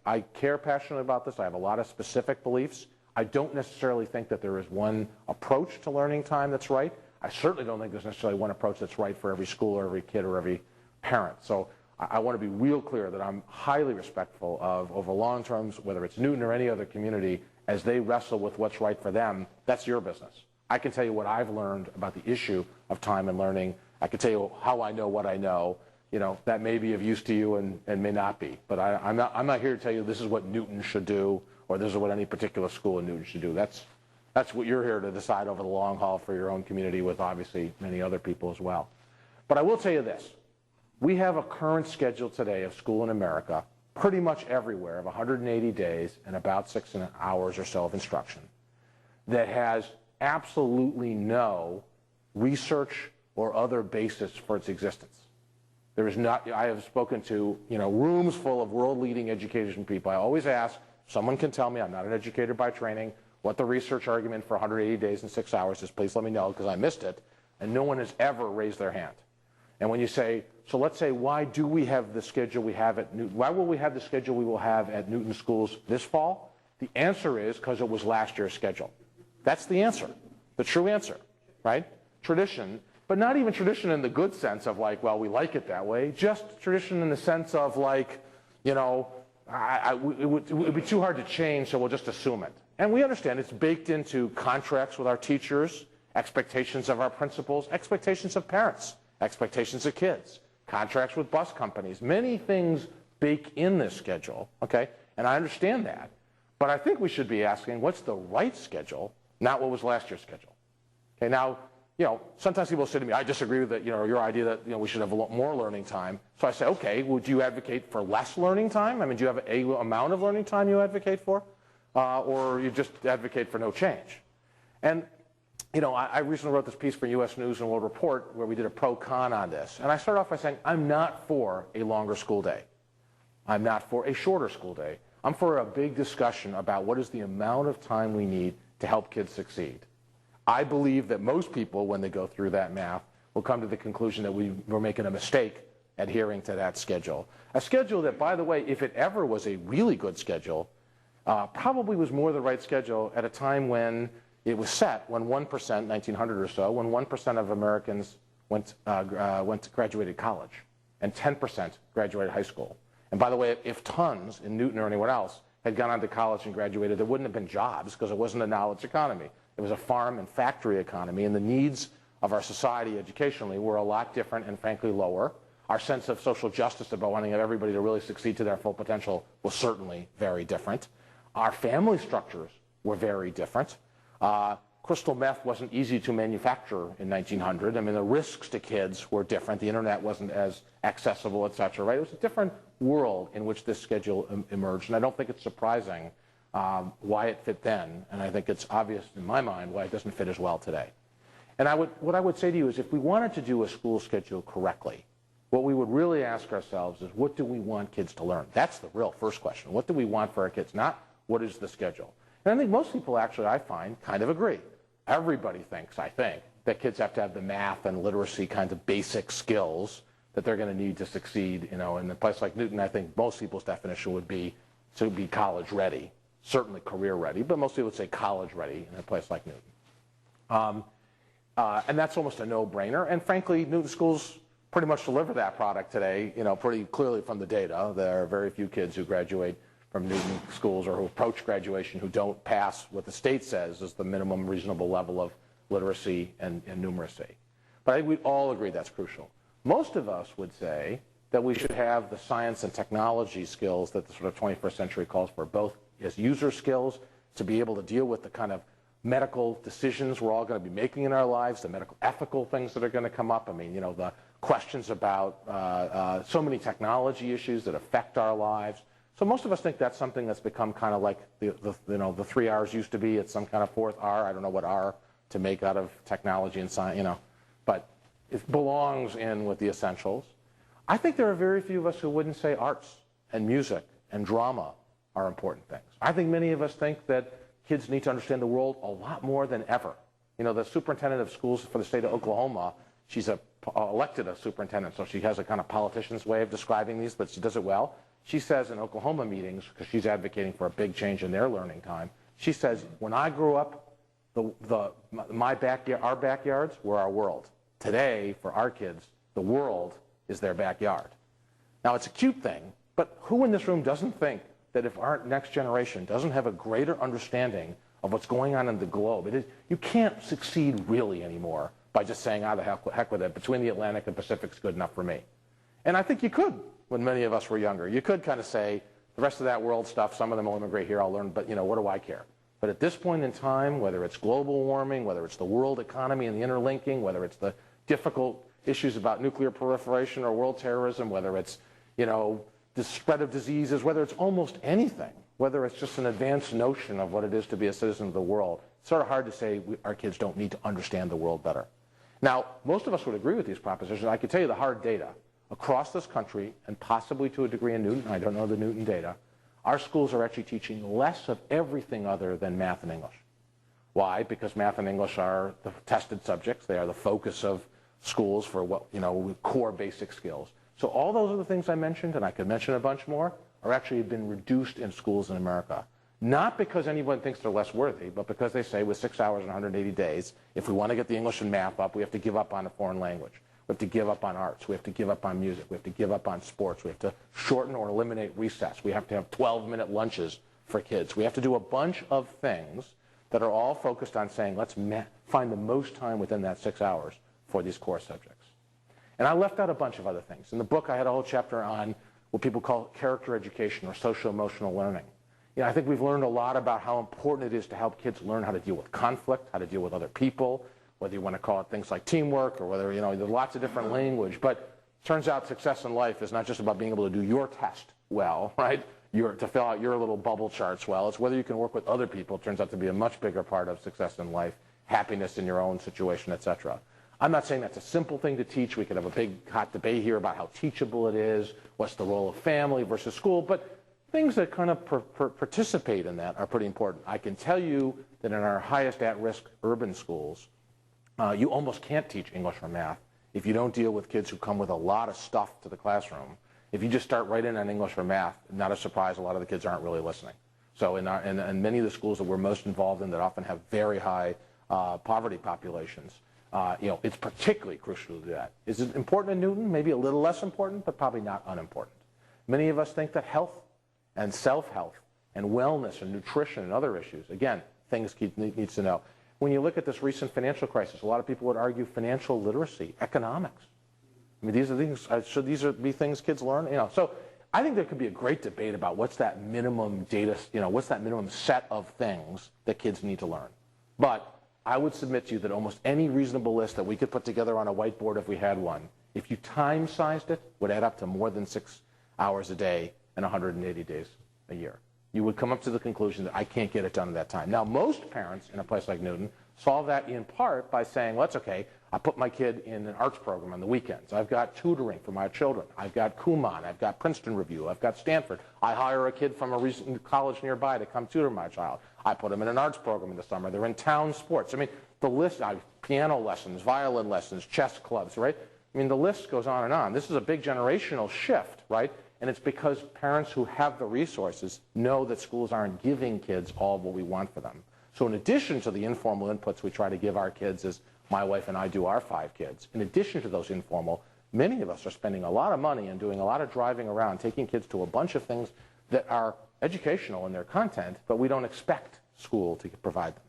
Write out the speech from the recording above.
I care passionately about this. I have a lot of specific beliefs. I don't necessarily think that there is one approach to learning time that's right. I certainly don't think there's necessarily one approach that's right for every school or every kid or every parent. So I want to be real clear that I'm highly respectful of, over long terms, whether it's Newton or any other community, as they wrestle with what's right for them. That's your business. I can tell you what I've learned about the issue of time and learning. I can tell you how I know what I know. You know, that may be of use to you and may not be. But I'm not here to tell you this is what Newton should do or this is what any particular school in Newton should do. That's what you're here to decide over the long haul for your own community with obviously many other people as well. But I will tell you this. We have a current schedule today of school in America, pretty much everywhere, of 180 days and about 6 hours or so of instruction that has absolutely no research or other basis for its existence. There is not. I have spoken to rooms full of world-leading education people. I always ask, someone can tell me, I'm not an educator by training, what the research argument for 180 days and 6 hours is. Please let me know because I missed it. And no one has ever raised their hand. And when you say, so let's say, why do we have the schedule we have at Newton? Why will we have the schedule we will have at Newton schools this fall? The answer is because it was last year's schedule. That's the answer, the true answer, right? Tradition, but not even tradition in the good sense of like, well, we like it that way. Just tradition in the sense of like, it would be too hard to change, so we'll just assume it. And we understand it's baked into contracts with our teachers, expectations of our principals, expectations of parents, expectations of kids, contracts with bus companies. Many things bake in this schedule, okay? And I understand that. But I think we should be asking, what's the right schedule, not what was last year's schedule? Okay, now, sometimes people say to me, I disagree with that, your idea that, we should have a lot more learning time. So I say, okay, would you advocate for less learning time? I mean, do you have a amount of learning time you advocate for? Or you just advocate for no change? And, I recently wrote this piece for U.S. News and World Report where we did a pro-con on this. And I started off by saying, I'm not for a longer school day. I'm not for a shorter school day. I'm for a big discussion about what is the amount of time we need to help kids succeed. I believe that most people, when they go through that math, will come to the conclusion that we were making a mistake adhering to that schedule. A schedule that, by the way, if it ever was a really good schedule, probably was more the right schedule at a time when it was set, when 1%, 1900 or so, when 1% of Americans graduated college and 10% graduated high school. And by the way, if tons in Newton or anyone else had gone on to college and graduated, there wouldn't have been jobs because it wasn't a knowledge economy. It was a farm and factory economy, and the needs of our society educationally were a lot different and frankly lower. Our sense of social justice about wanting everybody to really succeed to their full potential was certainly very different. Our family structures were very different. Crystal meth wasn't easy to manufacture in 1900. I mean, the risks to kids were different. The internet wasn't as accessible, et cetera, right? It was a different world in which this schedule emerged, and I don't think it's surprising why it fit then, and I think it's obvious in my mind why it doesn't fit as well today. And what I would say to you is if we wanted to do a school schedule correctly, what we would really ask ourselves is what do we want kids to learn? That's the real first question. What do we want for our kids, not what is the schedule? And I think most people actually, I find, kind of agree. Everybody thinks, I think, that kids have to have the math and literacy kinds of basic skills that they're going to need to succeed. In a place like Newton, I think most people's definition would be to be college ready. Certainly career ready, but most people would say college ready in a place like Newton. And that's almost a no-brainer. And frankly, Newton schools pretty much deliver that product today, pretty clearly from the data. There are very few kids who graduate from Newton schools or who approach graduation who don't pass what the state says is the minimum reasonable level of literacy and numeracy. But I think we'd all agree that's crucial. Most of us would say that we should have the science and technology skills that the sort of 21st century calls for, both as user skills to be able to deal with the kind of medical decisions we're all going to be making in our lives, the medical ethical things that are going to come up. I mean, the questions about so many technology issues that affect our lives. So most of us think that's something that's become kind of like the 3 R's used to be. It's some kind of fourth R. I don't know what R to make out of technology and science, but it belongs in with the essentials. I think there are very few of us who wouldn't say arts and music and drama are important things. I think many of us think that kids need to understand the world a lot more than ever. The superintendent of schools for the state of Oklahoma, she's elected a superintendent, so she has a kind of politician's way of describing these, but she does it well. she says in Oklahoma meetings, because she's advocating for a big change in their learning time, she says, when I grew up, our backyards were our world. Today, for our kids, the world is their backyard. Now, it's a cute thing, but who in this room doesn't think that if our next generation doesn't have a greater understanding of what's going on in the globe, you can't succeed really anymore by just saying, the heck with it, between the Atlantic and Pacific's good enough for me. And I think you could when many of us were younger. You could kind of say, the rest of that world stuff, some of them will immigrate here, I'll learn, but what do I care? But at this point in time, whether it's global warming, whether it's the world economy and the interlinking, whether it's the difficult issues about nuclear proliferation or world terrorism, whether it's, the spread of diseases, whether it's almost anything, whether it's just an advanced notion of what it is to be a citizen of the world, it's sort of hard to say our kids don't need to understand the world better. Now, most of us would agree with these propositions. I can tell you the hard data. Across this country, and possibly to a degree in Newton, I don't know the Newton data, our schools are actually teaching less of everything other than math and English. Why? Because math and English are the tested subjects. They are the focus of schools for what, core basic skills. So all those other things I mentioned, and I could mention a bunch more, are actually been reduced in schools in America. Not because anyone thinks they're less worthy, but because they say with 6 hours and 180 days, if we want to get the English and math up, we have to give up on a foreign language. We have to give up on arts. We have to give up on music. We have to give up on sports. We have to shorten or eliminate recess. We have to have 12-minute lunches for kids. We have to do a bunch of things that are all focused on saying, let's find the most time within that 6 hours for these core subjects. And I left out a bunch of other things. In the book, I had a whole chapter on what people call character education or social-emotional learning. I think we've learned a lot about how important it is to help kids learn how to deal with conflict, how to deal with other people, whether you want to call it things like teamwork or whether, there's lots of different language. But it turns out success in life is not just about being able to do your test well, right? To fill out your little bubble charts well. It's whether you can work with other people. It turns out to be a much bigger part of success in life, happiness in your own situation, etc. I'm not saying that's a simple thing to teach. We could have a big hot debate here about how teachable it is, what's the role of family versus school, but things that kind of participate in that are pretty important. I can tell you that in our highest at-risk urban schools, you almost can't teach English or math if you don't deal with kids who come with a lot of stuff to the classroom. If you just start right in on English or math, not a surprise, a lot of the kids aren't really listening. So in many of the schools that we're most involved in that often have very high poverty populations, it's particularly crucial to do that. Is it important in Newton? Maybe a little less important, but probably not unimportant. Many of us think that health and self-health and wellness and nutrition and other issues, again, things kids needs to know. When you look at this recent financial crisis, a lot of people would argue financial literacy, economics. I mean, these are things, should these be things kids learn? So I think there could be a great debate about what's that minimum data, what's that minimum set of things that kids need to learn. But I would submit to you that almost any reasonable list that we could put together on a whiteboard if we had one, if you time-sized it, would add up to more than 6 hours a day and 180 days a year. You would come up to the conclusion that I can't get it done in that time. Now, most parents in a place like Newton solve that in part by saying, well, that's okay. I put my kid in an arts program on the weekends. I've got tutoring for my children. I've got Kumon. I've got Princeton Review. I've got Stanford. I hire a kid from a recent college nearby to come tutor my child. I put them in an arts program in the summer. They're in town sports. I mean, the list, piano lessons, violin lessons, chess clubs, right? I mean, the list goes on and on. This is a big generational shift, right? And it's because parents who have the resources know that schools aren't giving kids all what we want for them. So in addition to the informal inputs we try to give our kids as my wife and I do our 5 kids, in addition to those informal, many of us are spending a lot of money and doing a lot of driving around, taking kids to a bunch of things that are educational in their content, but we don't expect school to provide them.